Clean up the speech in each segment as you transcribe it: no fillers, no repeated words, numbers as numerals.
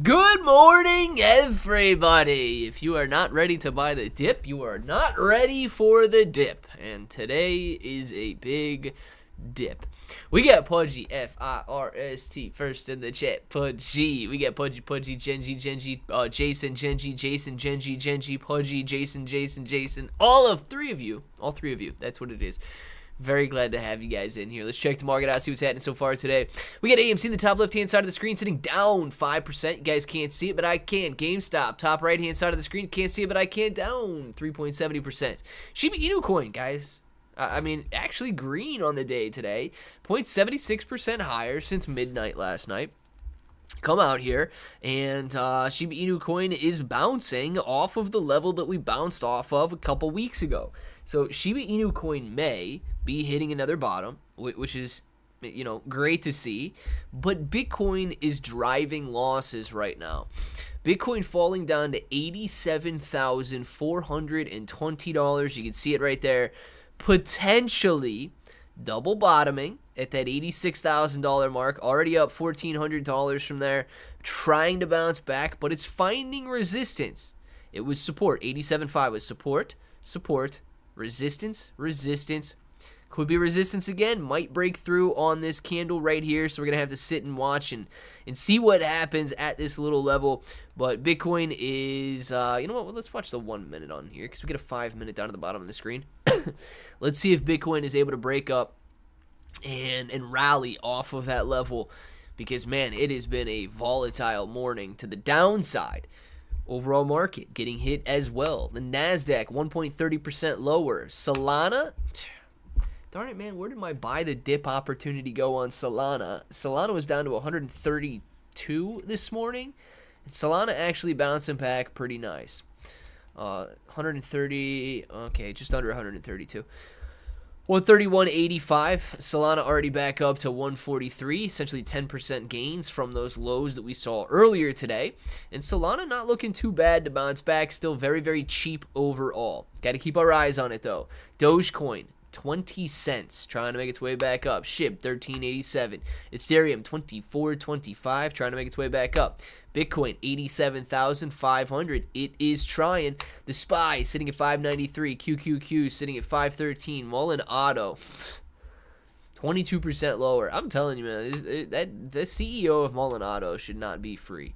Good morning, everybody. If you are not ready to buy the dip, you are not ready for the dip. And today is a big dip. We got Pudgy, F-I-R-S-T, first in the chat. Pudgy. We got Pudgy, Genji, Jason, Genji, Pudgy, Jason. All three of you. That's what it is. Very glad to have you guys in here. Let's check the market out, see what's happening so far today. We got AMC in the top left-hand side of the screen sitting down 5%. You guys can't see it, but I can. GameStop, top right-hand side of the screen. Can't see it, but I can. Down 3.70%. Shiba Inu Coin, guys. Actually green on the day today. 0.76% higher since midnight last night. Come out here, and Shiba Inu Coin is bouncing off of the level that we bounced off of a couple weeks ago. So Shiba Inu Coin may be hitting another bottom, which is, great to see. But Bitcoin is driving losses right now. Bitcoin falling down to $87,420. You can see it right there. Potentially double bottoming at that $86,000 mark. Already up $1,400 from there. Trying to bounce back, but it's finding resistance. It was support. 87.5 was support. Resistance. Could be resistance again. Might break through on this candle right here. So we're going to have to sit and watch and see what happens at this little level. But Bitcoin is, you know what? Let's watch the 1 minute on here because we get a 5 minute down at the bottom of the screen. Let's see if Bitcoin is able to break up and rally off of that level. Because, man, it has been a volatile morning to the downside. Overall market getting hit as well. The NASDAQ 1.30% lower. Solana, darn it, man, where did my buy the dip opportunity go on Solana? Solana was down to 132 this morning. And Solana actually bouncing back pretty nice. 130, okay, just under 132. 131.85. Solana already back up to 143, essentially 10% gains from those lows that we saw earlier today. And Solana not looking too bad to bounce back, still very, very cheap overall. Got to keep our eyes on it though. Dogecoin, 20 cents, trying to make its way back up. SHIB, 13.87. Ethereum, 24.25, trying to make its way back up. Bitcoin, 87,500. It is trying. The SPY sitting at 593. QQQ sitting at 513. Mullen Auto, 22% lower. I'm telling you, man, the CEO of Mullen Auto should not be free.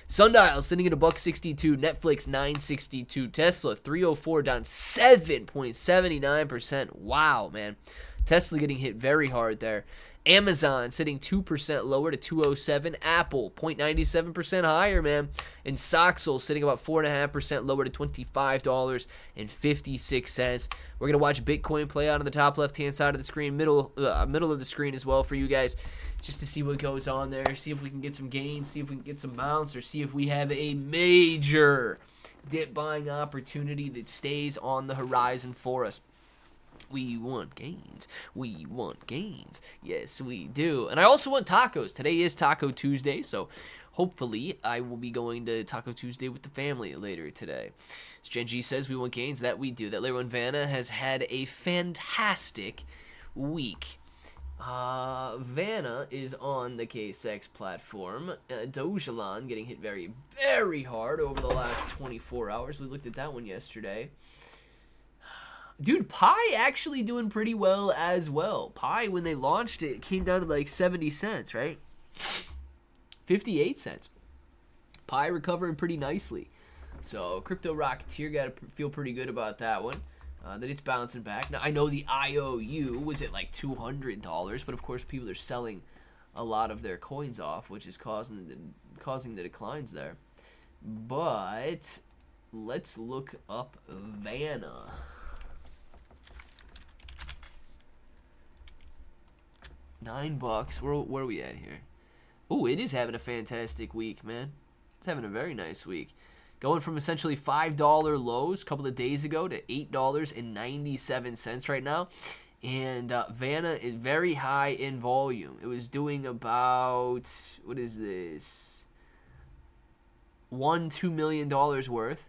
Sundial sitting at $1.62. Netflix, 962. Tesla, 304, down 7.79%. Wow, man. Tesla getting hit very hard there. Amazon sitting 2% lower to 207. Apple 0.97% higher, man. And Soxel sitting about 4.5% lower to $25.56. We're gonna watch Bitcoin play out on the top left-hand side of the screen, middle of the screen as well for you guys, just to see what goes on there. See if we can get some gains, see if we can get some bounce, or see if we have a major dip buying opportunity that stays on the horizon for us. We want gains. Yes, we do. And I also want tacos. Today is Taco Tuesday, so hopefully I will be going to Taco Tuesday with the family later today. As Genji says, we want gains. That we do. That later on, Vanna has had a fantastic week. Vanna is on the KSX platform. Dojalan getting hit very, very hard over the last 24 hours. We looked at that one yesterday. Dude, Pi actually doing pretty well as well. Pi, when they launched it, came down to like 70 cents, right? 58 cents. Pi recovering pretty nicely. So, Crypto Rocketeer got to feel pretty good about that one. That it's bouncing back. Now, I know the IOU was at like $200, but of course people are selling a lot of their coins off, which is causing the declines there. But, let's look up Vanna. $9. Where are we at here? Oh, it is having a fantastic week, man. It's having a very nice week. Going from essentially $5 lows a couple of days ago to $8.97 right now. And Vanna is very high in volume. It was doing about, what is this? $2 million worth.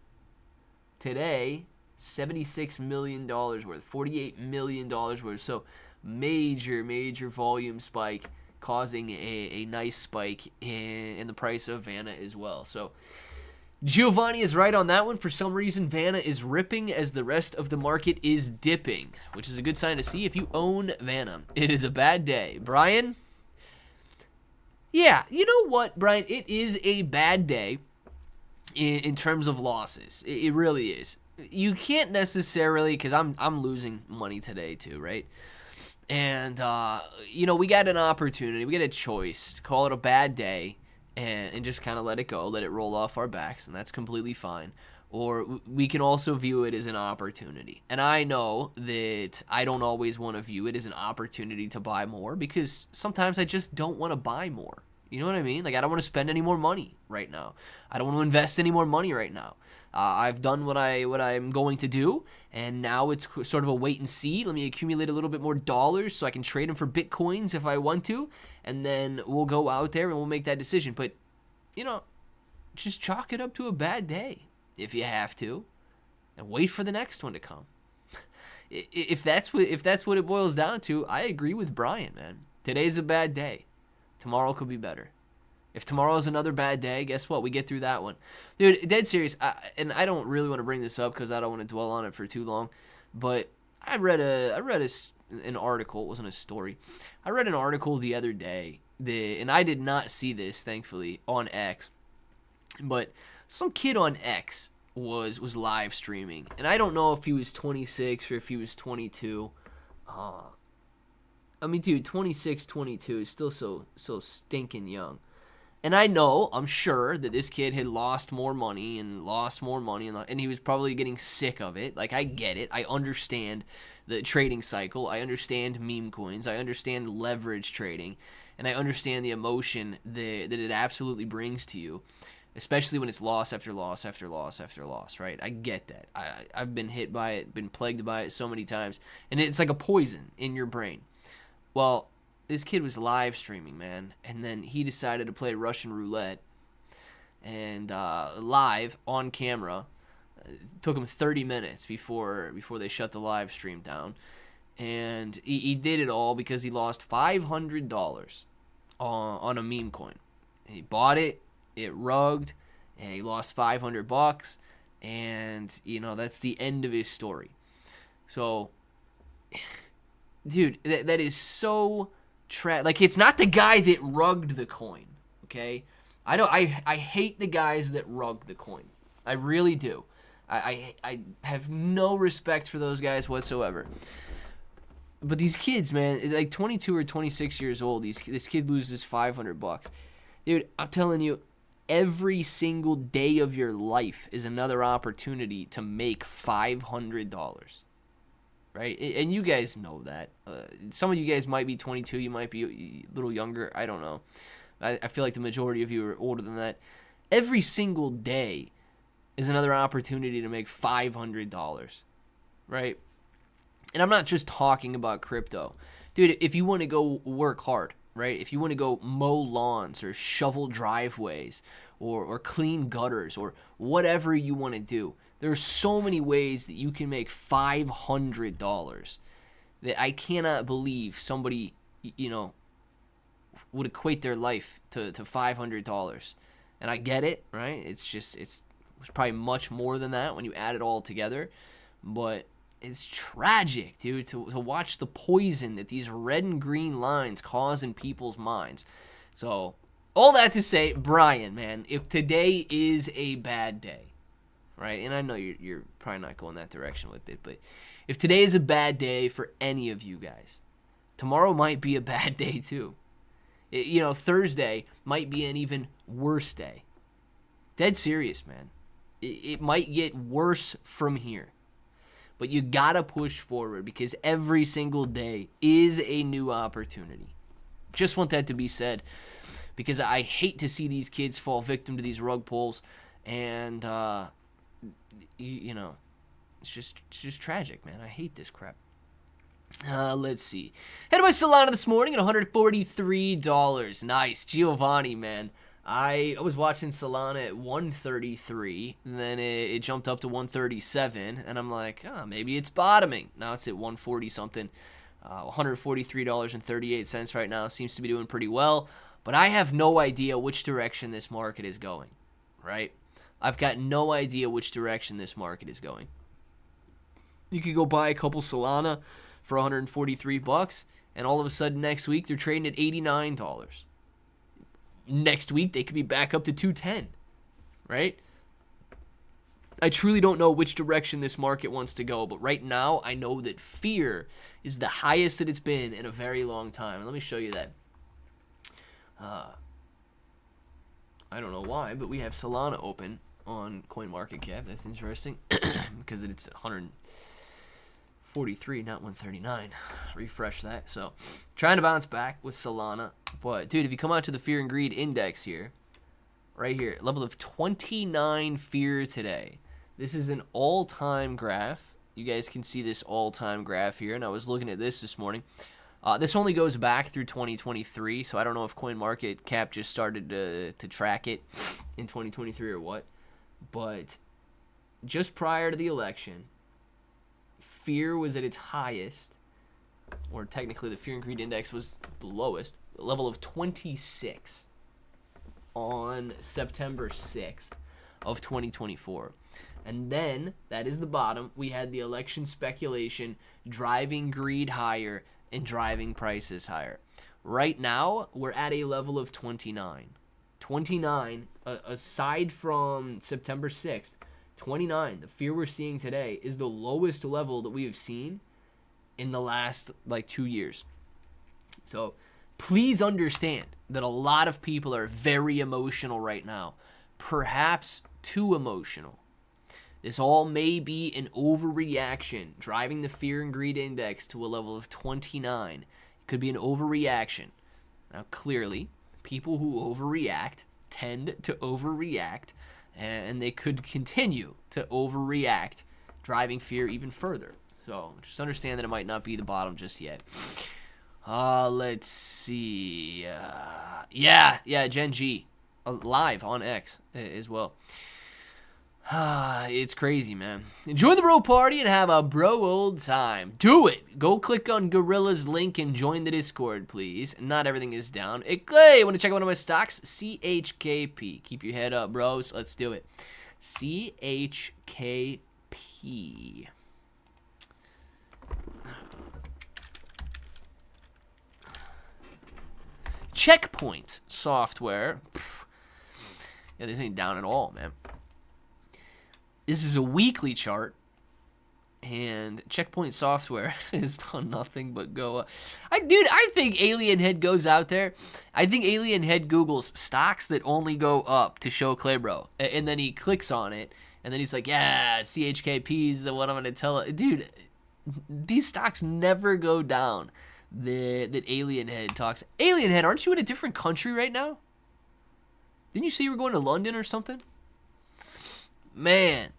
Today, $76 million worth. $48 million worth. So, major volume spike causing a nice spike in the price of Vanna as well. So Giovanni is right on that one. For some reason, Vanna is ripping as the rest of the market is dipping, which is a good sign to see if you own Vanna. It is a bad day. Brian? Yeah, you know what, Brian? It is a bad day in terms of losses. It really is. You can't necessarily, because I'm losing money today too, right? And, we got an opportunity. We got a choice to call it a bad day and just kind of let it go, let it roll off our backs, and that's completely fine. Or we can also view it as an opportunity. And I know that I don't always want to view it as an opportunity to buy more, because sometimes I just don't want to buy more. You know what I mean? Like, I don't want to spend any more money right now. I don't want to invest any more money right now. I've done what I'm going to do, and now it's sort of a wait and see. Let me accumulate a little bit more dollars so I can trade them for Bitcoins if I want to, and then we'll go out there and we'll make that decision. But, just chalk it up to a bad day if you have to, and wait for the next one to come. If that's what it boils down to, I agree with Brian, man. Today's a bad day. Tomorrow could be better. If tomorrow's another bad day, guess what? We get through that one. Dude, dead serious. And I don't really want to bring this up because I don't want to dwell on it for too long. But I read an article. It wasn't a story. I read an article the other day. And I did not see this, thankfully, on X. But some kid on X was live streaming. And I don't know if he was 26 or if he was 22. I mean, dude, 26, 22 is still so stinking young. And I'm sure that this kid had lost more money, and he was probably getting sick of it. Like, I get it. I understand the trading cycle. I understand meme coins. I understand leverage trading. And I understand the emotion that it absolutely brings to you, especially when it's loss after loss after loss after loss, right? I get that. I've been hit by it, been plagued by it so many times. And it's like a poison in your brain. Well, this kid was live streaming, man, and then he decided to play Russian roulette, and live on camera. It took him 30 minutes before they shut the live stream down, and he did it all because he lost $500 on a meme coin. He bought it, it rugged, and he lost $500, and that's the end of his story. So, dude, that is so like, it's not the guy that rugged the coin, okay? I hate the guys that rug the coin. I really do. I have no respect for those guys whatsoever. But these kids, man, like 22 or 26 years old, this kid loses $500. Dude, I'm telling you, every single day of your life is another opportunity to make $500. Right? And you guys know that. Some of you guys might be 22. You might be a little younger. I don't know. I feel like the majority of you are older than that. Every single day is another opportunity to make $500. Right? And I'm not just talking about crypto. Dude, if you want to go work hard, right? If you want to go mow lawns or shovel driveways or clean gutters or whatever you want to do, there's so many ways that you can make $500 that I cannot believe somebody, would equate their life to $500. And I get it, right? It's probably much more than that when you add it all together. But it's tragic, dude, to watch the poison that these red and green lines cause in people's minds. So, all that to say, Brian, man, if today is a bad day, right? And I know you're probably not going that direction with it, but if today is a bad day for any of you guys, tomorrow might be a bad day too. Thursday might be an even worse day. Dead serious, man. It might get worse from here. But you gotta push forward because every single day is a new opportunity. Just want that to be said because I hate to see these kids fall victim to these rug pulls, and it's just tragic, man. I hate this crap. Let's see. Headed by Solana this morning at $143. Nice, Giovanni, man. I was watching Solana at 133, and then it jumped up to 137, and I'm like, maybe it's bottoming. Now it's at 140 something. $143.38 right now. Seems to be doing pretty well. But I have no idea which direction this market is going, right? I've got no idea which direction this market is going. You could go buy a couple Solana for $143, and all of a sudden next week they're trading at $89. Next week they could be back up to $210, right? I truly don't know which direction this market wants to go, but right now I know that fear is the highest that it's been in a very long time. Let me show you that. I don't know why, but we have Solana open on CoinMarketCap. That's interesting because it's 143, not 139. Refresh that. So, trying to bounce back with Solana. But, dude, if you come out to the Fear and Greed Index here, right here, level of 29 fear today. This is an all-time graph. You guys can see this all-time graph here, and I was looking at this morning. This only goes back through 2023, so I don't know if CoinMarketCap just started to track it in 2023 or what. But just prior to the election, fear was at its highest, or technically the Fear and Greed Index was the lowest, the level of 26 on September 6th of 2024. And then, that is the bottom, we had the election speculation driving greed higher and driving prices higher. Right now, we're at a level of 29. 29, aside from September 6th, 29, the fear we're seeing today, is the lowest level that we have seen in the last, 2 years. So, please understand that a lot of people are very emotional right now. Perhaps too emotional. This all may be an overreaction, driving the Fear and Greed Index to a level of 29. It could be an overreaction. Now, clearly, people who overreact tend to overreact, and they could continue to overreact, driving fear even further. So, just understand that it might not be the bottom just yet. Let's see. Yeah, Gen G. Live on X as well. It's crazy, man. Join the bro party and have a bro old time. Do it. Go click on Gorilla's link and join the Discord, please. Not everything is down. Hey, want to check out one of my stocks? CHKP. Keep your head up, bros. Let's do it. CHKP. Checkpoint software. Yeah, this ain't down at all, man. This is a weekly chart, and Checkpoint Software has done nothing but go. I think Alien Head goes out there. I think Alien Head Googles stocks that only go up to show Claybro, and then he clicks on it, and then he's like, yeah, CHKP is the one I'm going to tell. Dude, these stocks never go down that Alien Head talks. Alien Head, aren't you in a different country right now? Didn't you say you were going to London or something? Man.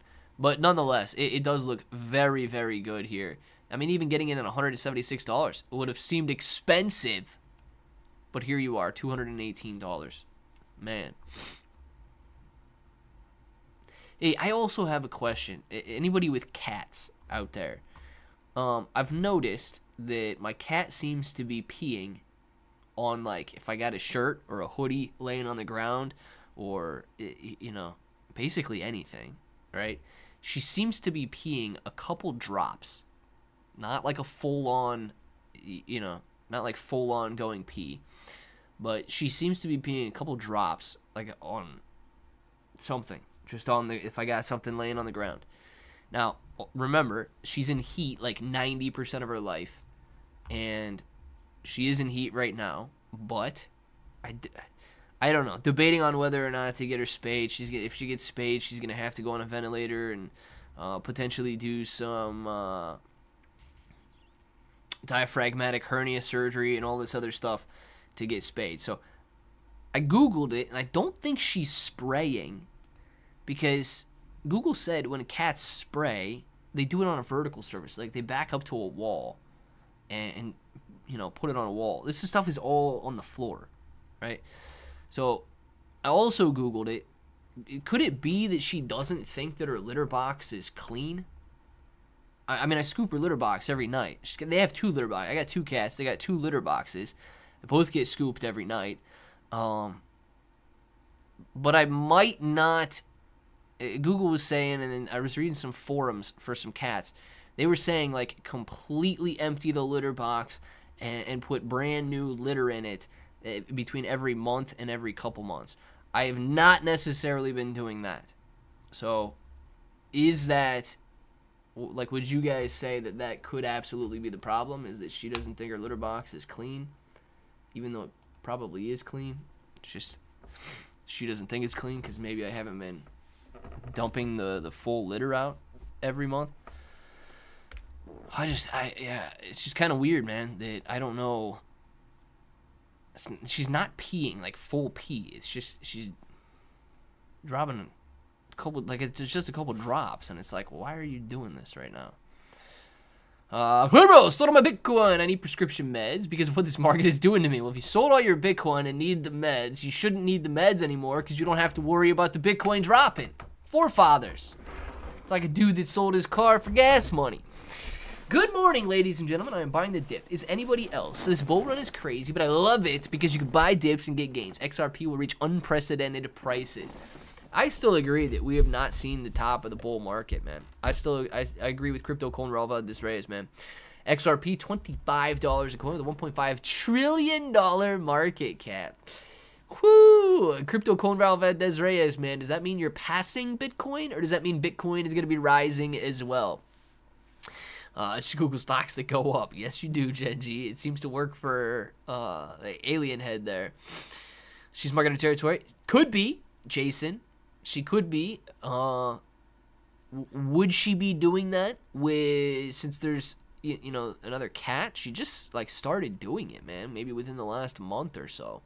But nonetheless, it does look very, very good here. I mean, even getting in at $176 would have seemed expensive. But here you are, $218. Man. Hey, I also have a question. Anybody with cats out there? I've noticed that my cat seems to be peeing on, if I got a shirt or a hoodie laying on the ground or, basically anything, right? She seems to be peeing a couple drops, not like a full-on, not like full-on going pee, but she seems to be peeing a couple drops, on something, just on if I got something laying on the ground. Now, remember, she's in heat 90% of her life, and she is in heat right now, but I don't know. Debating on whether or not to get her spayed. If she gets spayed, she's going to have to go on a ventilator and potentially do some diaphragmatic hernia surgery and all this other stuff to get spayed. So I Googled it, and I don't think she's spraying because Google said when cats spray, they do it on a vertical surface. They back up to a wall and put it on a wall. This stuff is all on the floor, right? So, I also Googled it. Could it be that she doesn't think that her litter box is clean? I mean, I scoop her litter box every night. They have 2 litter boxes. I got 2 cats. They got 2 litter boxes. They both get scooped every night. But I might not. Google was saying, and then I was reading some forums for some cats. They were saying, like, completely empty the litter box and put brand new litter in it between every month and every couple months. I have not necessarily been doing that. So, is that, like, would you guys say that that could absolutely be the problem? Is that she doesn't think her litter box is clean? Even though it probably is clean. It's just, she doesn't think it's clean because maybe I haven't been dumping the full litter out every month. Yeah, it's just kind of weird, man, that I don't know. She's not peeing, like, full pee. It's just, she's dropping a couple, like, it's just a couple drops, and it's like, why are you doing this right now? Bro, sold all my Bitcoin. I need prescription meds because of what this market is doing to me. Well, if you sold all your Bitcoin and need the meds, you shouldn't need the meds anymore because you don't have to worry about the Bitcoin dropping. Forefathers. It's like a dude that sold his car for gas money. Good morning, ladies and gentlemen. I am buying the dip. Is anybody else? This bull run is crazy, but I love it because you can buy dips and get gains. XRP will reach unprecedented prices. I still agree that we have not seen the top of the bull market, man. I agree with Crypto Coin Valdez Reyes, man. XRP, $25 a coin with a $1.5 trillion market cap. Whoo! Crypto Coin Valdez Reyes, man. Does that mean you're passing Bitcoin, or does that mean Bitcoin is going to be rising as well? Google stocks that go up. Yes, you do, Genji. It seems to work for the alien head there. She's marking her territory. Could be, Jason. She could be. Would she be doing that since there's another cat? She just like started doing it, man. Maybe within the last month or so,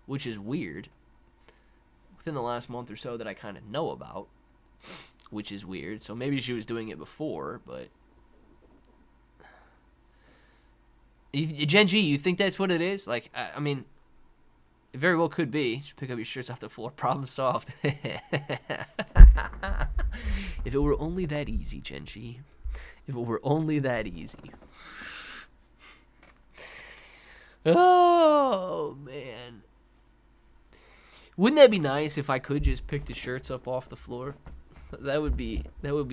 which is weird. Within the last month or so that I kind of know about, which is weird. So maybe she was doing it before, but. Genji, you think that's what it is? Like, I mean, it very well could be. Just pick up your shirts off the floor. Problem solved. If it were only that easy, Genji. If it were only that easy. Oh, man. Wouldn't that be nice if I could just pick the shirts up off the floor? That would be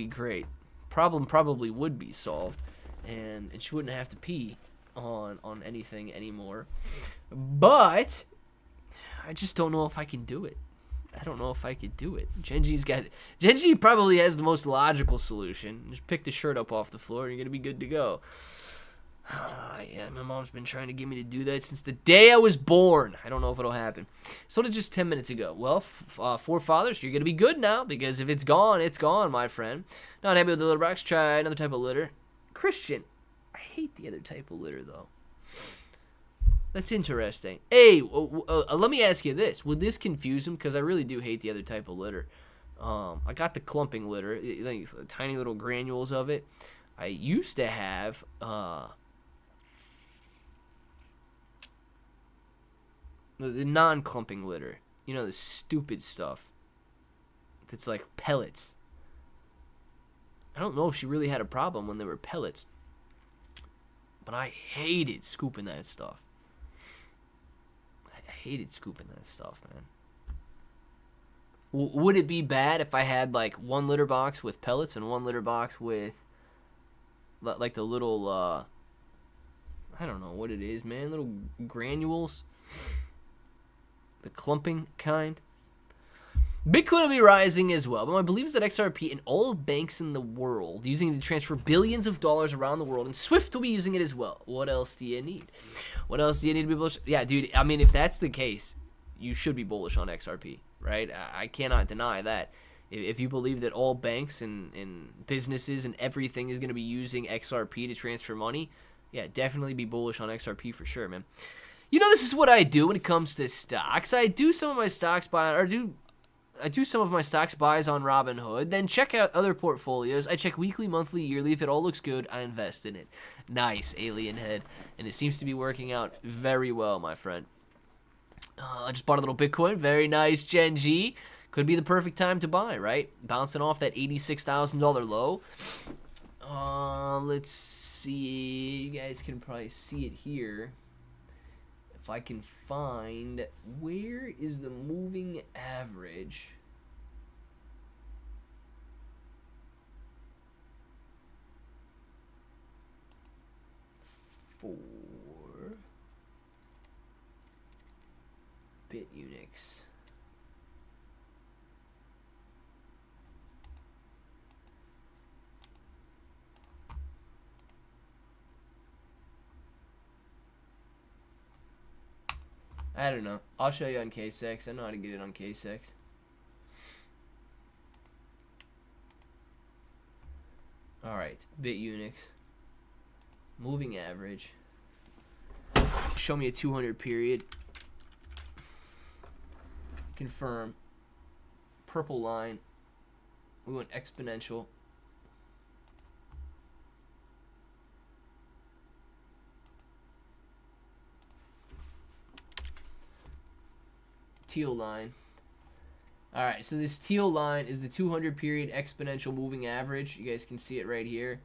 great. Problem probably would be solved, and she wouldn't have to pee on anything anymore. But I just don't know if I can do it. I don't know if I could do it. Genji probably has the most logical solution. Just pick the shirt up off the floor and you're gonna be good to go. Yeah, my mom's been trying to get me to do that since the day I was born. I don't know if it'll happen. So did just 10 minutes ago. Well, forefathers, you're gonna be good now, because if it's gone, it's gone, my friend. Not happy with the litter box. Try another type of litter. Christian, I hate the other type of litter, though. That's interesting. Hey, let me ask you this. Would this confuse him? Because I really do hate the other type of litter. I got the clumping litter, like tiny little granules of it. I used to have the non-clumping litter. You know, the stupid stuff. That's like pellets. I don't know if she really had a problem when they were pellets. But I hated scooping that stuff. I hated scooping that stuff, man. Would it be bad if I had like one litter box with pellets and one litter box with like the little, I don't know what it is, man, little granules? The clumping kind? Bitcoin will be rising as well, but my belief is that XRP and all banks in the world using it to transfer billions of dollars around the world, and Swift will be using it as well. What else do you need? What else do you need to be bullish? Yeah, dude, I mean, if that's the case, you should be bullish on XRP, right? I cannot deny that. If you believe that all banks and businesses and everything is going to be using XRP to transfer money, yeah, definitely be bullish on XRP for sure, man. You know, this is what I do when it comes to stocks. I do some of my stocks I do some of my stocks buys on Robinhood, then check out other portfolios. I check weekly, monthly, yearly. If it all looks good, I invest in it. Nice, alien head. And it seems to be working out very well, my friend. I just bought a little Bitcoin. Very nice, Gen G. Could be the perfect time to buy, right? Bouncing off that $86,000 low. Let's see. You guys can probably see it here. If I can find, where is the moving average? For BitUnix. I don't know. I'll show you on K6. I know how to get it on K6. Alright, BitUnix. Moving average. Show me a 200 period. Confirm. Purple line. We went exponential. Teal line. Alright, so this teal line is the 200 period exponential moving average. You guys can see it right here.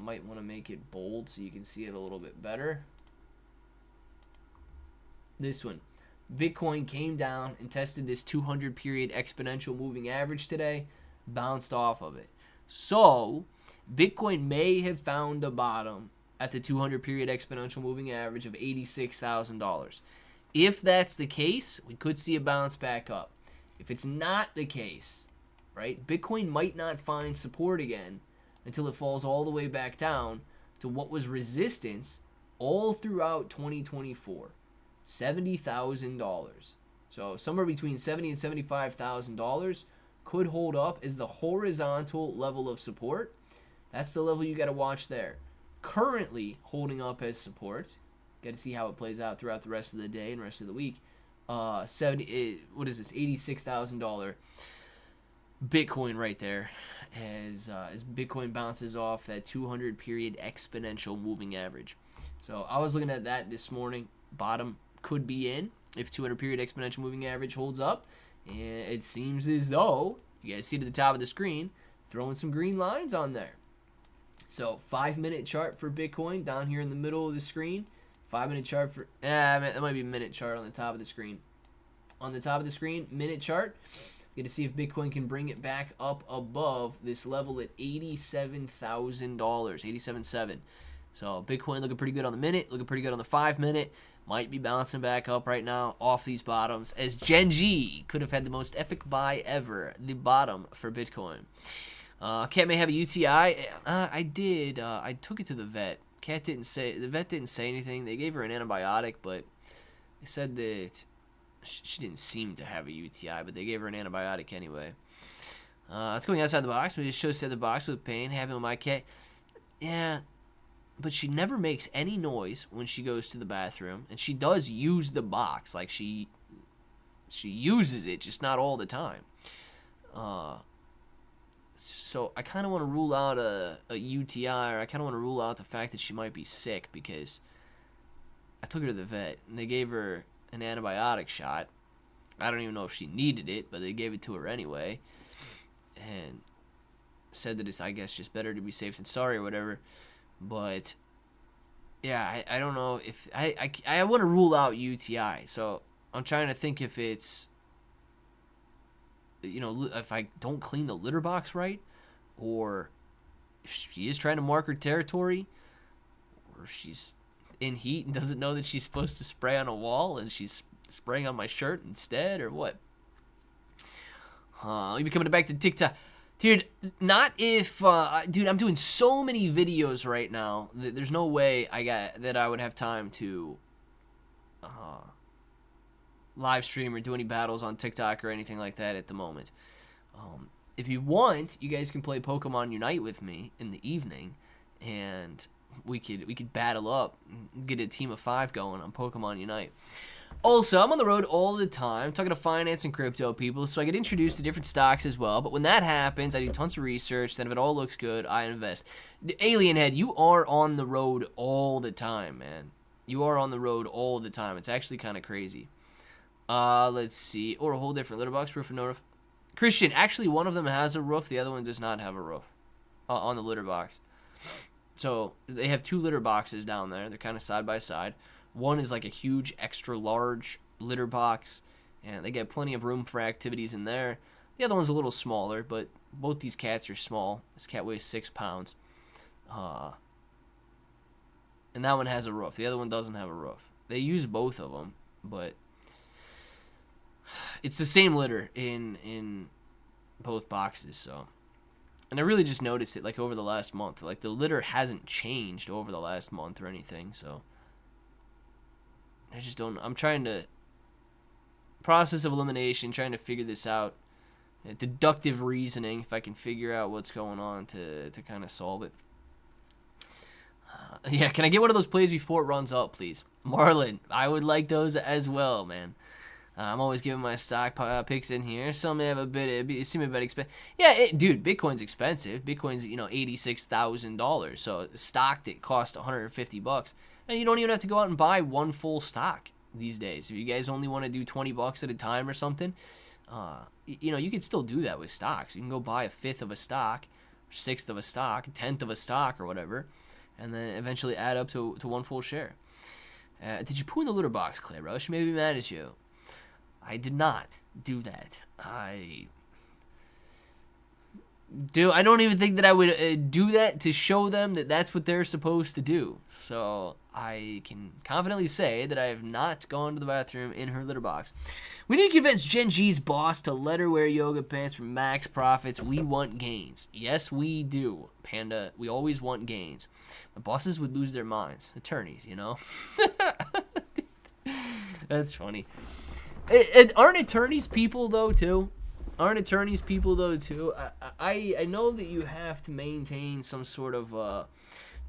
Might want to make it bold so you can see it a little bit better. This one. Bitcoin came down and tested this 200 period exponential moving average today. Bounced off of it. So, Bitcoin may have found a bottom at the 200 period exponential moving average of $86,000. If that's the case, we could see a bounce back up. If it's not the case, right, Bitcoin might not find support again until it falls all the way back down to what was resistance all throughout 2024, $70,000. So somewhere between $70,000 and $75,000 could hold up as the horizontal level of support. That's the level you got to watch there. Currently holding up as support. Got to see how it plays out throughout the rest of the day and rest of the week. What is this? $86,000 Bitcoin right there, as Bitcoin bounces off that 200 period exponential moving average. So I was looking at that this morning. Bottom could be in if 200 period exponential moving average holds up, and it seems as though you guys see it at the top of the screen, throwing some green lines on there. So 5-minute chart for Bitcoin down here in the middle of the screen. 5-minute chart for, that might be a minute chart on the top of the screen. On the top of the screen, minute chart. Get to see if Bitcoin can bring it back up above this level at $87,000, $87,700. So Bitcoin looking pretty good on the minute, looking pretty good on the 5-minute. Might be bouncing back up right now off these bottoms, as Gen G could have had the most epic buy ever, the bottom for Bitcoin. Cat may have a UTI. I did. I took it to the vet. The vet didn't say anything. They gave her an antibiotic, but they said that she didn't seem to have a UTI, but they gave her an antibiotic anyway. It's going outside the box, but it shows outside the box with pain. Happened with my cat. Yeah, but she never makes any noise when she goes to the bathroom, and she does use the box. Like, she uses it, just not all the time. So I kind of want to rule out a UTI, or I kind of want to rule out the fact that she might be sick, because I took her to the vet, and they gave her an antibiotic shot. I don't even know if she needed it, but they gave it to her anyway, and said that it's, I guess, just better to be safe than sorry or whatever. But yeah, I don't know if I want to rule out UTI. So I'm trying to think if it's, if I don't clean the litter box right, or if she is trying to mark her territory, or if she's in heat and doesn't know that she's supposed to spray on a wall and she's spraying on my shirt instead, or what. You'll be coming back to TikTok. Dude, not if, dude, I'm doing so many videos right now that there's no way I would have time to live stream or do any battles on TikTok or anything like that at the moment. If you want, you guys can play Pokemon Unite with me in the evening, and we could battle up, get a team of 5 going on Pokemon Unite. Also, I'm on the road all the time, talking to finance and crypto people, so I get introduced to different stocks as well. But when that happens, I do tons of research. Then if it all looks good, I invest. The Alien Head, you are on the road all the time, man. You are on the road all the time. It's actually kind of crazy. Let's see. Or a whole different litter box, roof and no roof. Christian, actually one of them has a roof. The other one does not have a roof. on the litter box. So they have 2 litter boxes down there. They're kind of side by side. One is like a huge extra large litter box, and they get plenty of room for activities in there. The other one's a little smaller, but both these cats are small. This cat weighs 6 pounds. And that one has a roof. The other one doesn't have a roof. They use both of them, but it's the same litter in both boxes. So, and I really just noticed it like over the last month. Like the litter hasn't changed over the last month or anything. So I just don't. I'm trying to process of elimination, trying to figure this out. Deductive reasoning, if I can figure out what's going on to kind of solve it. Yeah, can I get one of those plays before it runs out, please? Marlon, I would like those as well, man. I'm always giving my stock picks in here. Some may have a bit, seem a bit expensive. Yeah, dude, Bitcoin's expensive. Bitcoin's, $86,000. So stock that cost $150, and you don't even have to go out and buy one full stock these days. If you guys only want to do $20 at a time or something, you can still do that with stocks. You can go buy a fifth of a stock, sixth of a stock, a tenth of a stock, or whatever, and then eventually add up to one full share. Did you poo in the litter box, Clay Roche? She may be mad at you. I did not do that. I don't even think that I would do that to show them that that's what they're supposed to do. So I can confidently say that I have not gone to the bathroom in her litter box. We need to convince Gen G's boss to let her wear yoga pants for max profits. We want gains. Yes, we do, Panda. We always want gains. My bosses would lose their minds. Attorneys, That's funny. Aren't attorneys people, though, too? I know that you have to maintain some sort of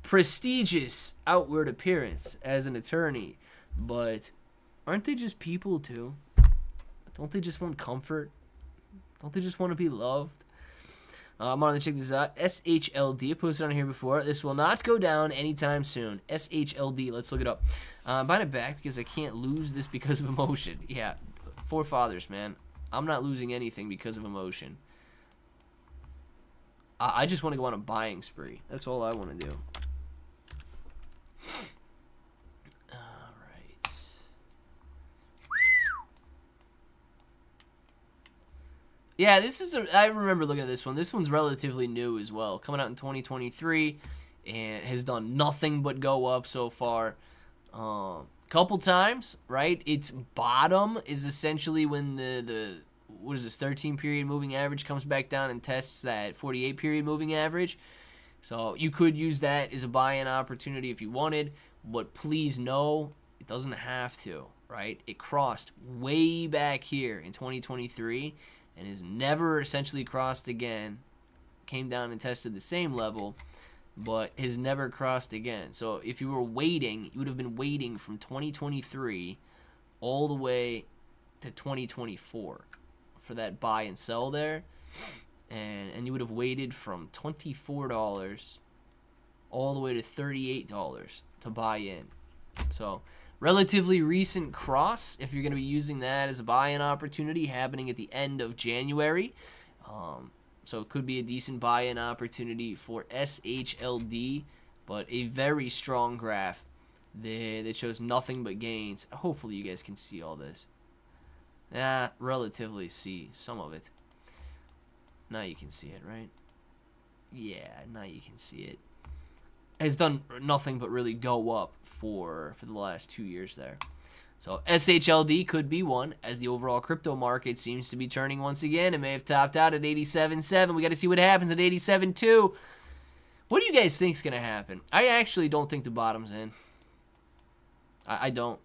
prestigious outward appearance as an attorney, but aren't they just people, too? Don't they just want comfort? Don't they just want to be loved? Marlon, check this out. SHLD, I posted on here before. This will not go down anytime soon. SHLD, let's look it up. I'm buying it back because I can't lose this because of emotion. Yeah, forefathers, man. I'm not losing anything because of emotion. I just want to go on a buying spree. That's all I want to do. All right. Yeah, I remember looking at this one. This one's relatively new as well. Coming out in 2023 and has done nothing but go up so far. Couple times, right? Its bottom is essentially when the 13 period moving average comes back down and tests that 48 period moving average. So you could use that as a buy-in opportunity if you wanted, but please know it doesn't have to, right? It crossed way back here in 2023 and has never essentially crossed again. Came down and tested the same level, but has never crossed again. So if you were waiting, you would have been waiting from 2023 all the way to 2024 for that buy and sell there. And you would have waited from $24 all the way to $38 to buy in. So relatively recent cross, if you're going to be using that as a buy-in opportunity, happening at the end of January. So it could be a decent buy-in opportunity for SHLD, but a very strong graph that shows nothing but gains. Hopefully you guys can see all this. Relatively see some of it. Now you can see it, right? Yeah, now you can see it. Has done nothing but really go up for the last 2 years there. So SHLD could be one, as the overall crypto market seems to be turning once again. It may have topped out at 87.7. We got to see what happens at 87.2. What do you guys think is going to happen? I actually don't think the bottom's in. I don't.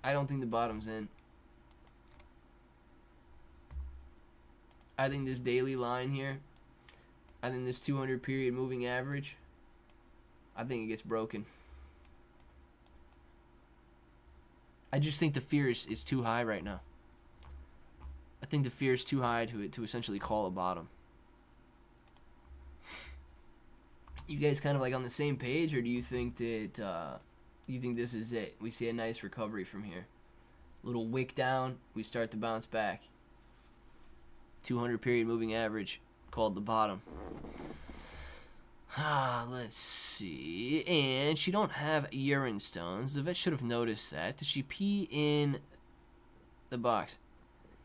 I don't think the bottom's in. I think this daily line here, I think this 200 period moving average, I think it gets broken. I just think the fear is too high right now. I think the fear is too high to essentially call a bottom. You guys kind of like on the same page, or do you think that you think this is it? We see a nice recovery from here. Little wick down, we start to bounce back. 200 period moving average called the bottom. Let's see. And she don't have urine stones. The vet should have noticed that. Did she pee in the box?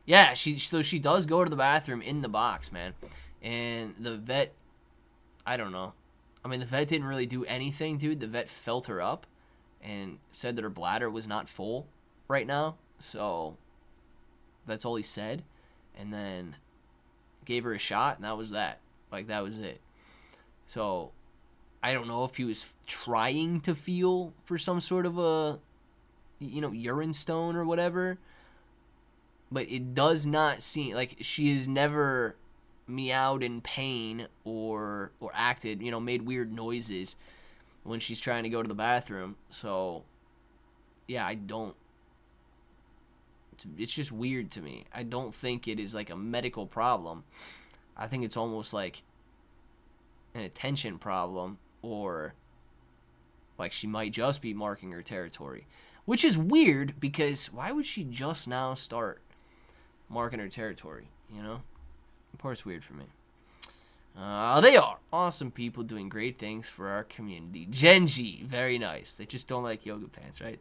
Yeah, so she does go to the bathroom in the box, man. And the vet, I don't know. I mean, the vet didn't really do anything, dude. The vet felt her up and said that her bladder was not full right now. So that's all he said. And then gave her a shot, and that was that. Like, that was it. So, I don't know if he was trying to feel for some sort of a, urine stone or whatever. But it does not seem like she has never meowed in pain or acted, made weird noises when she's trying to go to the bathroom. So, yeah, it's just weird to me. I don't think it is like a medical problem. I think it's almost like an attention problem, or like she might just be marking her territory, which is weird because why would she just now start marking her territory? The part's weird for me. They are awesome people doing great things for our community. Genji, very nice. They just don't like yoga pants, right?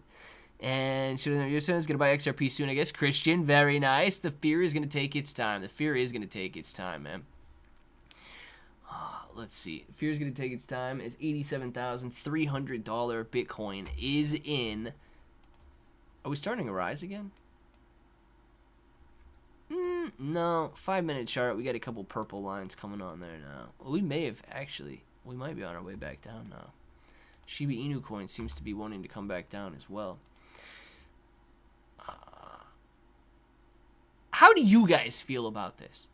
And your son is gonna buy XRP soon, I guess. Christian, very nice. The fear is gonna take its time. The fear is gonna take its time, man. Let's see. Fear is going to take its time as $87,300 Bitcoin is in. Are we starting a rise again? No. 5-minute chart. We got a couple purple lines coming on there now. Well, we might be on our way back down now. Shiba Inu Coin seems to be wanting to come back down as well. How do you guys feel about this?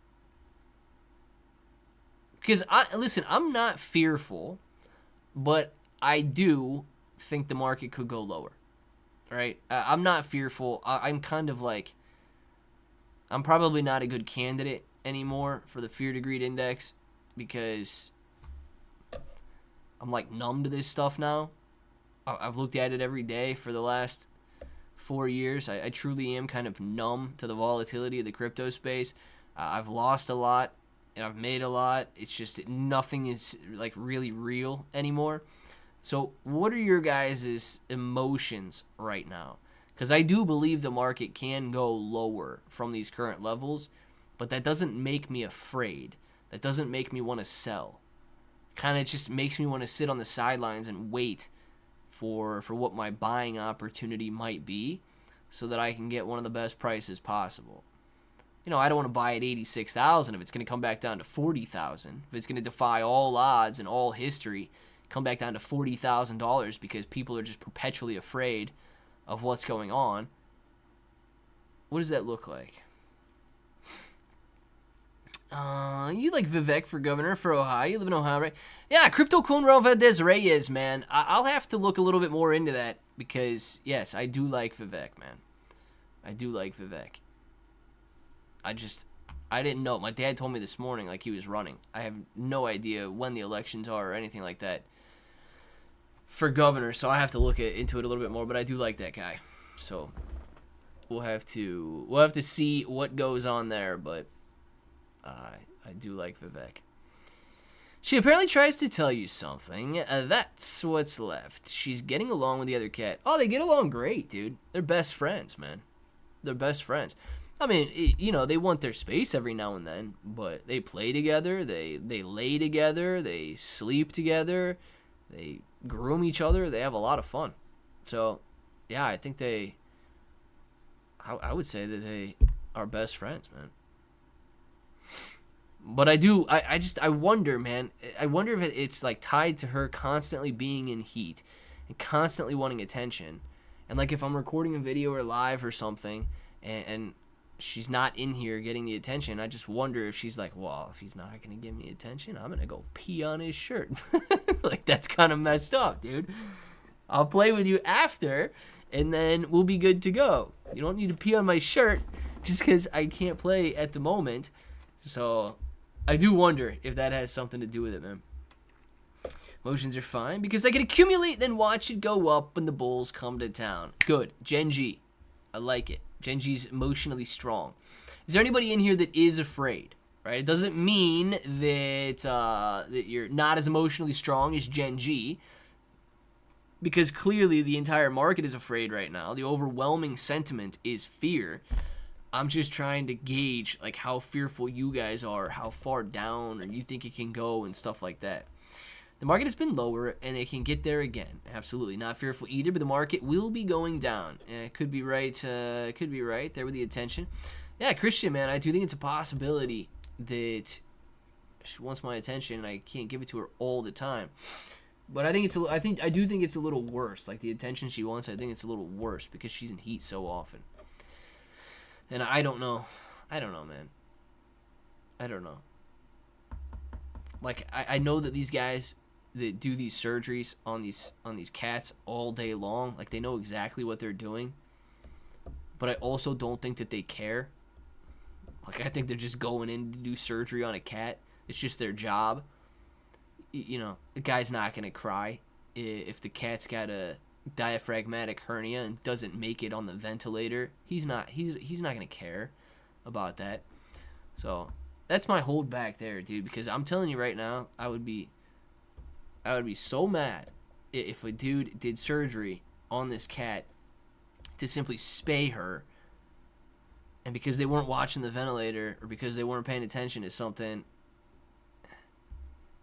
Because, listen, I'm not fearful, but I do think the market could go lower, right? I'm not fearful. I'm kind of like, I'm probably not a good candidate anymore for the fear degree index because I'm like numb to this stuff now. I've looked at it every day for the last 4 years. I truly am kind of numb to the volatility of the crypto space. I've lost a lot. And I've made a lot. It's just nothing is like really real anymore. So what are your guys' emotions right now? Because I do believe the market can go lower from these current levels, but that doesn't make me afraid. That doesn't make me want to sell. Kind of just makes me want to sit on the sidelines and wait for what my buying opportunity might be so that I can get one of the best prices possible. I don't want to buy at 86,000 if it's going to come back down to 40,000. If it's going to defy all odds and all history, come back down to $40,000 because people are just perpetually afraid of what's going on. What does that look like? You like Vivek for governor for Ohio? You live in Ohio, right? Yeah, Crypto Conrad Valdez Reyes, man. I'll have to look a little bit more into that because, yes, I do like Vivek, man. I do like Vivek. I didn't know. My dad told me this morning like he was running. I have no idea when the elections are or anything like that for governor, so I have to look into it a little bit more, but I do like that guy. So we'll have to see what goes on there, but I do like Vivek. She apparently tries to tell you something. That's what's left. She's getting along with the other cat. Oh, they get along great, dude. They're best friends, man. They're best friends. I mean, they want their space every now and then, but they play together, they lay together, they sleep together, they groom each other, they have a lot of fun. So, yeah, I think I would say that they are best friends, man. But I wonder, man, I wonder if it's like tied to her constantly being in heat and constantly wanting attention. And like if I'm recording a video or live or something and she's not in here getting the attention, I just wonder if she's like, well, if he's not going to give me attention, I'm going to go pee on his shirt. Like, that's kind of messed up, dude. I'll play with you after, and then we'll be good to go. You don't need to pee on my shirt just because I can't play at the moment. So I do wonder if that has something to do with it, man. Emotions are fine because I can accumulate, then watch it go up when the bulls come to town. Good. Genji. I like it. Genji's emotionally strong. Is there anybody in here that is afraid? right? It doesn't mean that that you're not as emotionally strong as Gen G, because clearly the entire market is afraid right now. The overwhelming sentiment is fear. I'm just trying to gauge like how fearful you guys are, how far down or you think it can go and stuff like that. The market has been lower and it can get there again. Absolutely not fearful either, but the market will be going down. And it could be right. Could be right there with the attention. Yeah, Christian, man, I do think it's a possibility that she wants my attention and I can't give it to her all the time. But I do think it's a little worse. Like the attention she wants, I think it's a little worse because she's in heat so often. And I don't know. I don't know, man. I don't know. Like I know that these guys that do these surgeries on these cats all day long, like they know exactly what they're doing. But I also don't think that they care. Like I think they're just going in to do surgery on a cat. It's just their job. You know, the guy's not gonna cry if the cat's got a diaphragmatic hernia and doesn't make it on the ventilator. He's not gonna care about that. So that's my hold back there, dude, because I'm telling you right now, I would be so mad if a dude did surgery on this cat to simply spay her, and because they weren't watching the ventilator or because they weren't paying attention to something,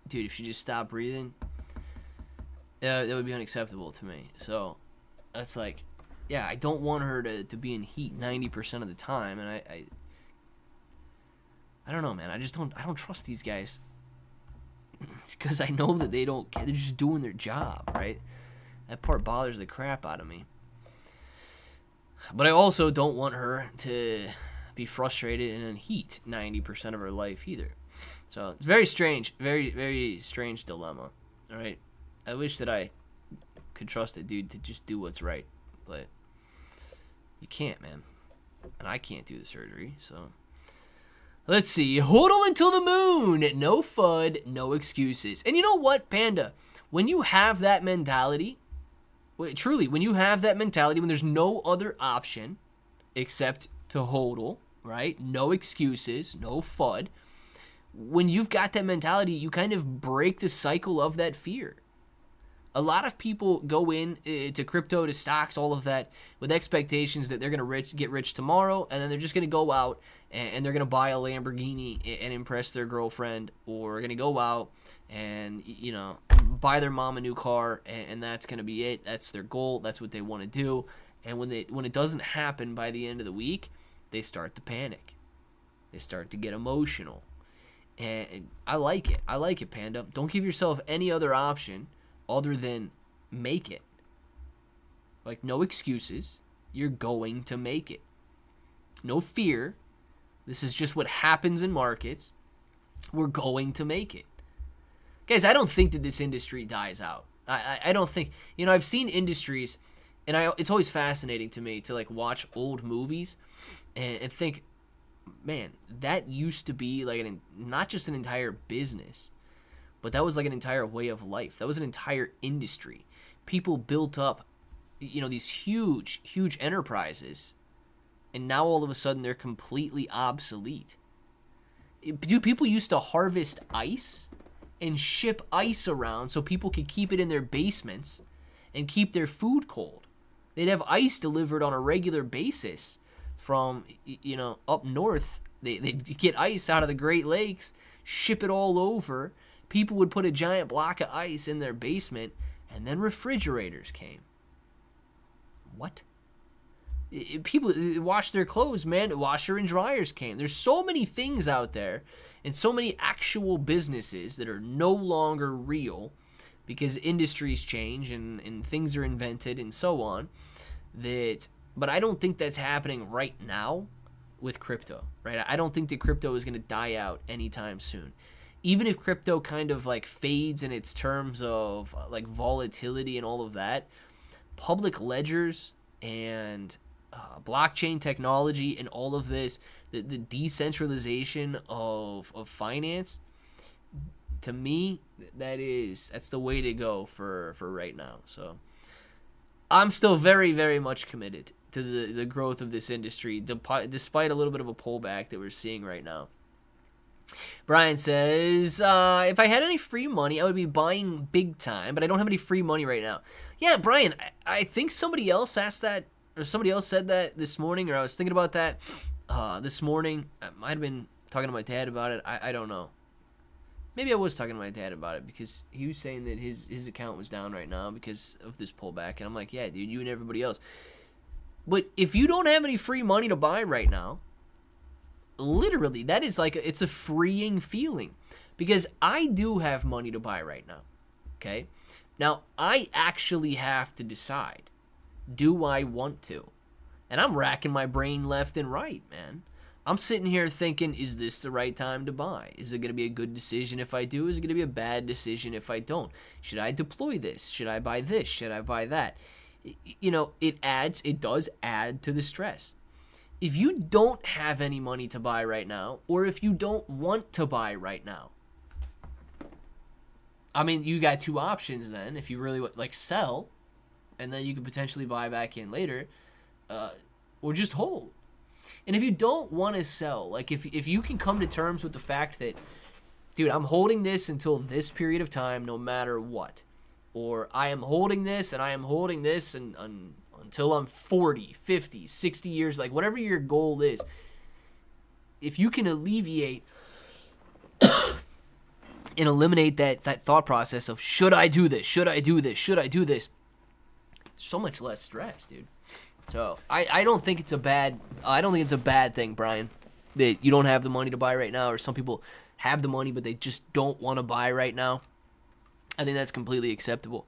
dude, if she just stopped breathing, that would be unacceptable to me. So that's like, yeah, I don't want her to be in heat 90% of the time, and I don't know, man. I don't trust these guys because I know that they don't care. They're just doing their job, right? That part bothers the crap out of me. But I also don't want her to be frustrated and in heat 90% of her life either. So it's very strange, very, very strange dilemma. All right. I wish that I could trust a dude to just do what's right, but you can't, man. And I can't do the surgery, so. Let's see. Hodl until the moon. No FUD, no excuses. And you know what, Panda? When you have that mentality, truly, when you have that mentality, when there's no other option except to hodl, right? No excuses, no FUD. When you've got that mentality, you kind of break the cycle of that fear. A lot of people go in to crypto, to stocks, all of that, with expectations that they're going to get rich tomorrow, and then they're just going to go out and they're going to buy a Lamborghini and impress their girlfriend, or going to go out and, you know, buy their mom a new car, and that's going to be it. That's their goal. That's what they want to do. And when it doesn't happen by the end of the week, they start to panic. They start to get emotional. And I like it. I like it, Panda. Don't give yourself any other option other than make it. Like, no excuses. You're going to make it. No fear. This is just what happens in markets. We're going to make it. Guys, I don't think that this industry dies out. I don't think, you know, I've seen industries, and it's always fascinating to me to like watch old movies and think, man, that used to be like not just an entire business, but that was like an entire way of life. That was an entire industry. People built up, you know, these huge, huge enterprises, and now all of a sudden they're completely obsolete. Dude, people used to harvest ice and ship ice around so people could keep it in their basements and keep their food cold. They'd have ice delivered on a regular basis from, you know, up north. They'd get ice out of the Great Lakes, ship it all over. People would put a giant block of ice in their basement, and then refrigerators came. What? People wash their clothes, man. Washer and dryers came. There's so many things out there and so many actual businesses that are no longer real because industries change and things are invented and so on. But I don't think that's happening right now with crypto, right? I don't think that crypto is going to die out anytime soon. Even if crypto kind of like fades in its terms of like volatility and all of that, public ledgers and blockchain technology and all of this, the decentralization of finance, to me, that's the way to go for right now. So I'm still very, very much committed to the growth of this industry, despite a little bit of a pullback that we're seeing right now. Brian says, if I had any free money, I would be buying big time, but I don't have any free money right now. Yeah, Brian, I think somebody else asked that, or somebody else said that this morning, or I was thinking about that this morning. I might have been talking to my dad about it. I don't know. Maybe I was talking to my dad about it because he was saying that his account was down right now because of this pullback. And I'm like, yeah, dude, you and everybody else. But if you don't have any free money to buy right now, literally, that is like, it's a freeing feeling. Because I do have money to buy right now. Okay? Now, I actually have to decide, do I want to? And I'm racking my brain left and right, man. I'm sitting here thinking, is this the right time to buy? Is it going to be a good decision if I do? Is it going to be a bad decision if I don't? Should I deploy this? Should I buy this? Should I buy that? You know, it does add to the stress. If you don't have any money to buy right now, or if you don't want to buy right now, I mean, you got two options then. If you really want, like, sell, and then you could potentially buy back in later, or just hold. And if you don't want to sell, like if you can come to terms with the fact that, dude, I'm holding this until this period of time no matter what, or I am holding this and I am holding this until I'm 40, 50, 60 years, like whatever your goal is, if you can alleviate and eliminate that thought process of should I do this, should I do this, should I do this, so much less stress, dude. So I don't think it's a bad thing, Brian, that you don't have the money to buy right now, or some people have the money but they just don't want to buy right now. I think that's completely acceptable.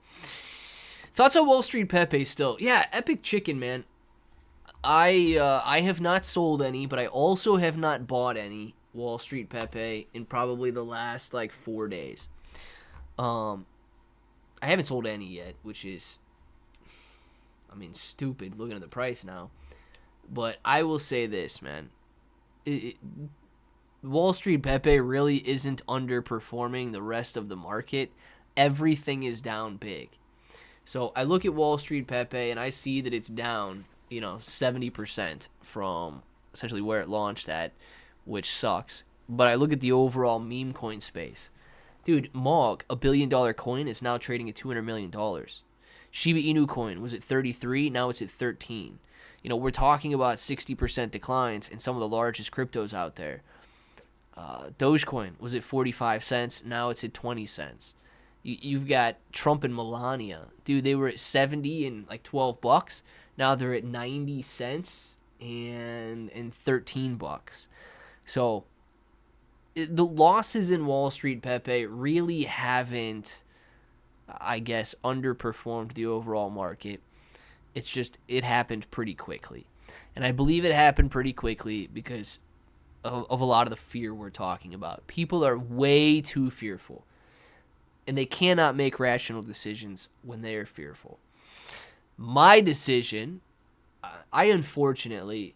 Thoughts on Wall Street Pepe still? Yeah, Epic Chicken, man. I have not sold any, but I also have not bought any Wall Street Pepe in probably the last like 4 days. I haven't sold any yet, which is, I mean, stupid looking at the price now. But I will say this, man. Wall Street Pepe really isn't underperforming the rest of the market. Everything is down big. So I look at Wall Street Pepe and I see that it's down, 70% from essentially where it launched at, which sucks. But I look at the overall meme coin space. Dude, MOG, $1 billion coin, is now trading at $200 million. Shiba Inu Coin was at 33, now it's at 13. We're talking about 60% declines in some of the largest cryptos out there. Dogecoin was at 45 cents, now it's at 20 cents. You've got Trump and Melania. Dude, they were at 70 and like $12. Now they're at 90 cents and $13. So the losses in Wall Street Pepe really haven't, I guess, underperformed the overall market. It's just, it happened pretty quickly. And I believe it happened pretty quickly because of a lot of the fear we're talking about. People are way too fearful. And they cannot make rational decisions when they are fearful. My decision, I unfortunately,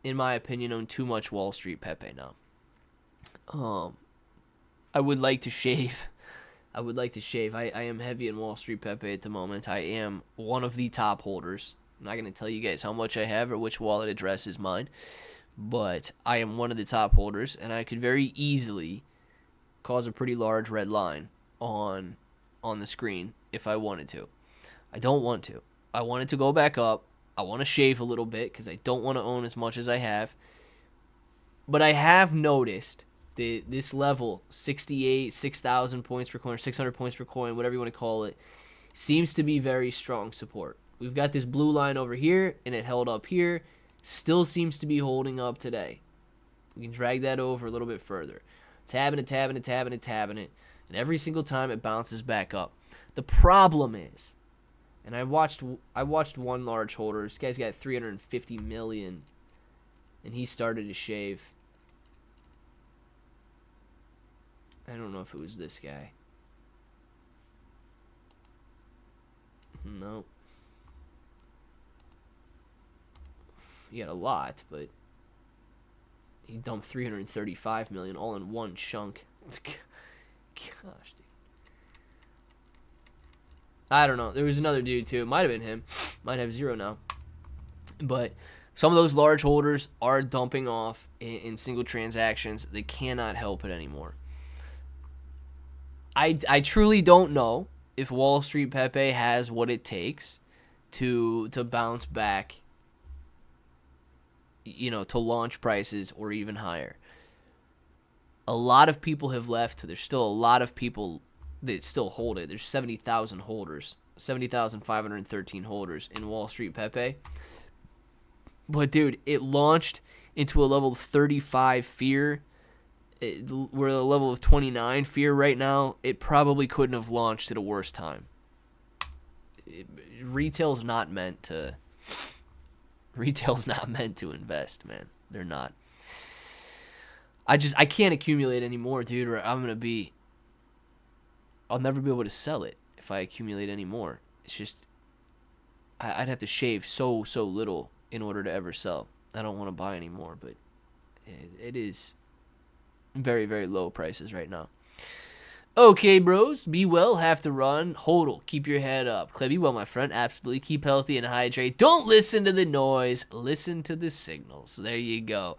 in my opinion, own too much Wall Street Pepe now. I would like to shave. I am heavy in Wall Street Pepe at the moment. I am one of the top holders. I'm not going to tell you guys how much I have or which wallet address is mine. But I am one of the top holders. And I could very easily cause a pretty large red line on the screen if I wanted to. I don't want to. I want it to go back up. I want to shave a little bit because I don't want to own as much as I have. But I have noticed that this level, 6,000 points per coin, or 600 points per coin, whatever you want to call it, seems to be very strong support. We've got this blue line over here, and it held up here. Still seems to be holding up today. We can drag that over a little bit further. Tabbing it. And every single time it bounces back up. The problem is, and I watched one large holder. This guy's got 350 million, and he started to shave. I don't know if it was this guy. Nope. He got a lot, but he dumped 335 million all in one chunk. Gosh, dude. I don't know. There was another dude too. Might have been him. Might have zero now. But Some of those large holders are dumping off in single transactions. They cannot help it anymore. I truly don't know if Wall Street Pepe has what it takes to bounce back, to launch prices or even higher. A lot of people have left. There's still a lot of people that still hold it. There's 70,000 holders, 70,513 holders in Wall Street Pepe. But, dude, it launched into a level of 35 fear. We're at a level of 29 fear right now. It probably couldn't have launched at a worse time. Retail's not meant to invest, man. They're not. I can't accumulate anymore, dude, or I'll never be able to sell it if I accumulate anymore. It's just, I'd have to shave so little in order to ever sell. I don't want to buy anymore, but it is very, very low prices right now. Okay, bros, be well, have to run. Hodl, keep your head up. Clay, be well, my friend. Absolutely, keep healthy and hydrate. Don't listen to the noise. Listen to the signals. There you go.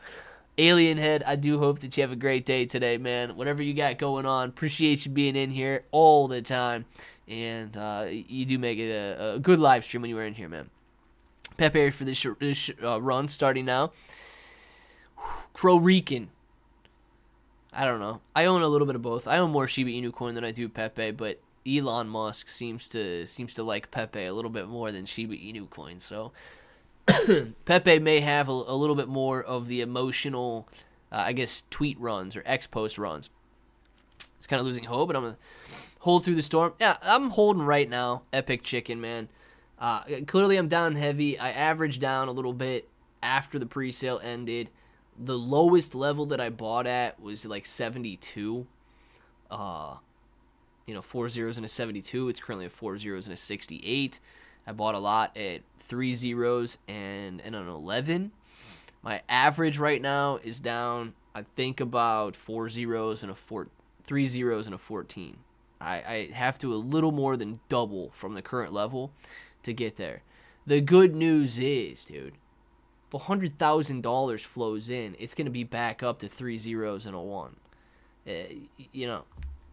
Alien Head, I do hope that you have a great day today, man. Whatever you got going on, appreciate you being in here all the time. And you do make it a good live stream when you were in here, man. Pepe for this run starting now. Crow Rican. I don't know. I own a little bit of both. I own more Shiba Inu Coin than I do Pepe, but Elon Musk seems to like Pepe a little bit more than Shiba Inu Coin. So Pepe may have a little bit more of the emotional, tweet runs or X post runs. It's kind of losing hope, but I'm gonna hold through the storm. Yeah, I'm holding right now. Epic Chicken, man. Clearly, I'm down heavy. I averaged down a little bit after the pre-sale ended. The lowest level that I bought at was like 72. 4 zeros and a 72. It's currently a 4 zeros and a 68. I bought a lot at 3 zeros and an 11. My average right now is down, I think, about 4 zeros and 3 zeros and a 14. I have to a little more than double from the current level to get there. The good news is, dude, if $100,000 flows in, it's going to be back up to 3 zeros and a 1.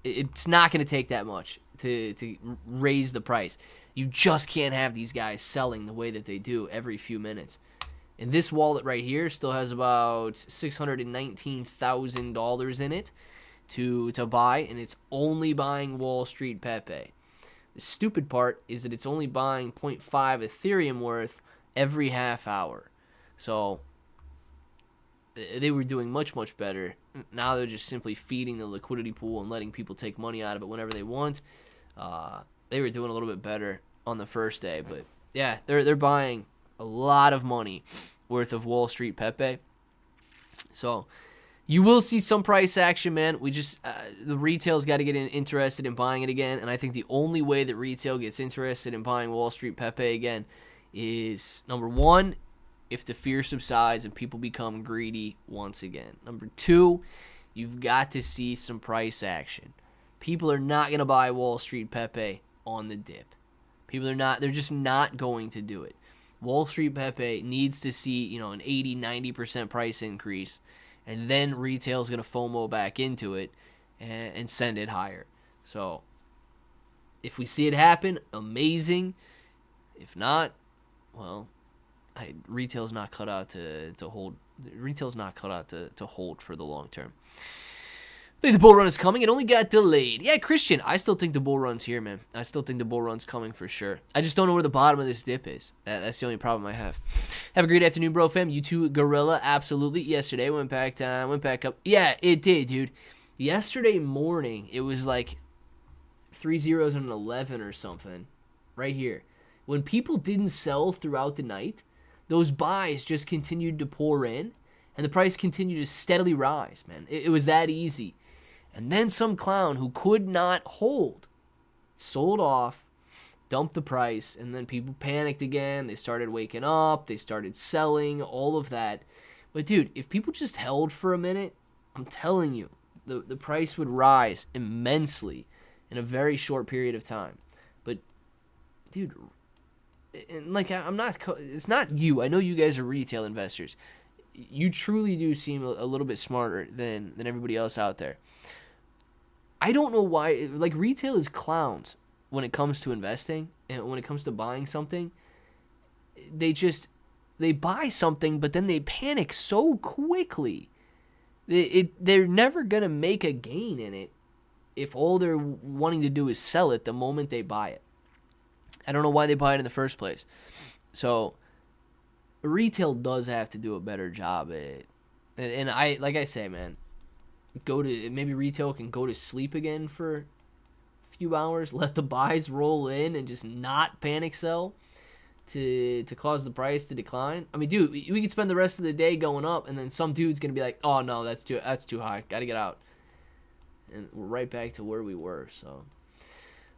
It's not going to take that much to raise the price. You just can't have these guys selling the way that they do every few minutes. And this wallet right here still has about $619,000 in it to buy, and it's only buying Wall Street Pepe. The stupid part is that it's only buying 0.5 Ethereum worth every half hour. So they were doing much, much better. Now they're just simply feeding the liquidity pool and letting people take money out of it whenever they want. They were doing a little bit better on the first day. But, yeah, they're buying a lot of money worth of Wall Street Pepe. So you will see some price action, man. We just the retail's got to get interested in buying it again. And I think the only way that retail gets interested in buying Wall Street Pepe again is, number one, if the fear subsides and people become greedy once again. Number two, you've got to see some price action. People are not going to buy Wall Street Pepe on the dip. They're just not going to do it. Wall Street Pepe needs to see, an 80, 90% price increase, and then retail's going to FOMO back into it and send it higher. So if we see it happen, amazing. If not, well, retail's not cut out to hold. Retail's not cut out to hold for the long term. I think the bull run is coming. It only got delayed. Yeah, Christian, I still think the bull run's here, man. I still think the bull run's coming for sure. I just don't know where the bottom of this dip is. That's the only problem I have. Have a great afternoon, bro, fam. You too, Gorilla. Absolutely. Yesterday went back up. Yeah, it did, dude. Yesterday morning, it was like 3 zeros and an 11 or something. Right here. When people didn't sell throughout the night, those buys just continued to pour in, and the price continued to steadily rise, man. It was that easy. And then some clown who could not hold sold off, dumped the price, and then people panicked again. They started waking up. They started selling, all of that. But, dude, if people just held for a minute, I'm telling you, the price would rise immensely in a very short period of time. But, dude, and like I'm not, it's not you. I know you guys are retail investors. You truly do seem a little bit smarter than everybody else out there. I don't know why, like, retail is clowns when it comes to investing and when it comes to buying something. They buy something, but then they panic so quickly. They're never going to make a gain in it if all they're wanting to do is sell it the moment they buy it. I don't know why they buy it in the first place. So retail does have to do a better job at it. And I, like I say, man, maybe retail can go to sleep again for a few hours, let the buys roll in and just not panic sell to cause the price to decline. I mean, dude, we could spend the rest of the day going up, and then some dude's gonna be like, "Oh no, that's too high. Gotta get out," and we're right back to where we were. So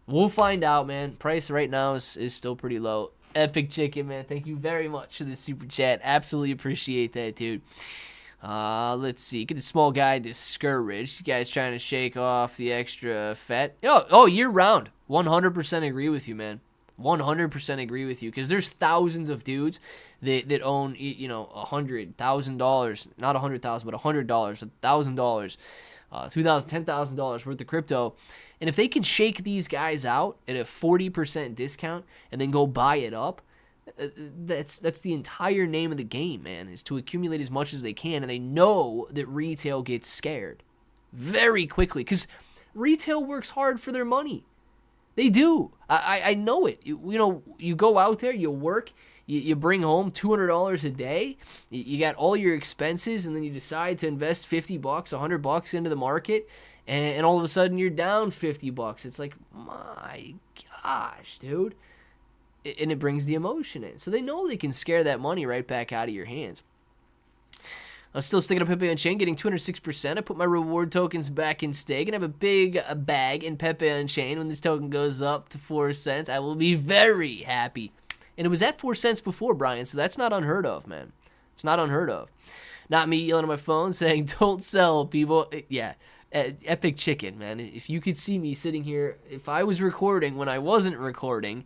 we'll find out, man. Price right now is still pretty low. Epic Chicken, man, thank you very much for the super chat. Absolutely appreciate that, dude. Let's see. Get the small guy discouraged. You guys trying to shake off the extra fat? Oh, year round. 100% agree with you, man. 100% agree with you, because there's thousands of dudes that own, you know, $100,000, not $100,000, but $100, $1,000, $2,000, $10,000 worth of crypto, and if they can shake these guys out at a 40% discount and then go buy it up, that's the entire name of the game, man, is to accumulate as much as they can, and they know that retail gets scared very quickly because retail works hard for their money. They do. I know it. You know, you go out there, you work, you bring home $200 a day, you got all your expenses, and then you decide to invest $50, $100 into the market, and all of a sudden you're down $50. It's like, my gosh, dude. And it brings the emotion in. So they know they can scare that money right back out of your hands. I'm still sticking to Pepe Unchained, getting 206%. I put my reward tokens back in stake and have a big bag in Pepe Unchained. When this token goes up to 4 cents, I will be very happy. And it was at 4 cents before, Brian, so that's not unheard of, man. It's not unheard of. Not me yelling at my phone saying, don't sell, people. Yeah, Epic Chicken, man. If you could see me sitting here, if I was recording when I wasn't recording,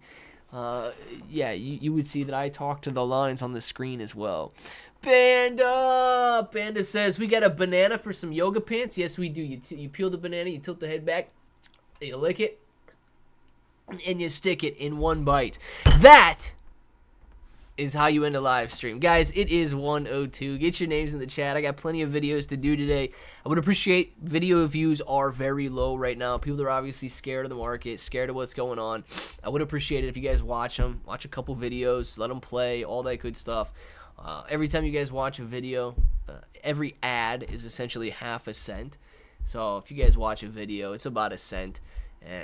yeah, you would see that I talk to the lines on the screen as well. Panda says, we got a banana for some yoga pants. Yes, we do. You peel the banana, you tilt the head back, you lick it, and you stick it in one bite. That is how you end a live stream. Guys, it is 1:02. Get your names in the chat. I got plenty of videos to do today. I would appreciate, video views are very low right now. People are obviously scared of the market, scared of what's going on. I would appreciate it if you guys watch them. Watch a couple videos, let them play, all that good stuff. Every time you guys watch a video, every ad is essentially half a cent. So if you guys watch a video, it's about a cent.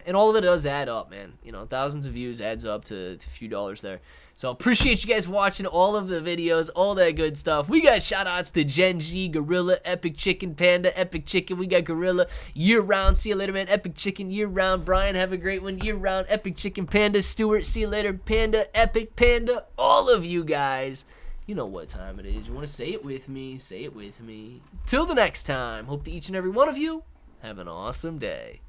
And all of it does add up, man. You know, thousands of views adds up to a few dollars there. So appreciate you guys watching all of the videos, all that good stuff. We got shout-outs to Gen G, Gorilla, Epic Chicken, Panda, Epic Chicken. We got Gorilla year-round. See you later, man. Epic Chicken year-round. Brian, have a great one. Year-round. Epic Chicken, Panda. Stuart, see you later. Panda, Epic Panda. All of you guys. You know what time it is. You want to say it with me? Say it with me. Till the next time. Hope that each and every one of you have an awesome day.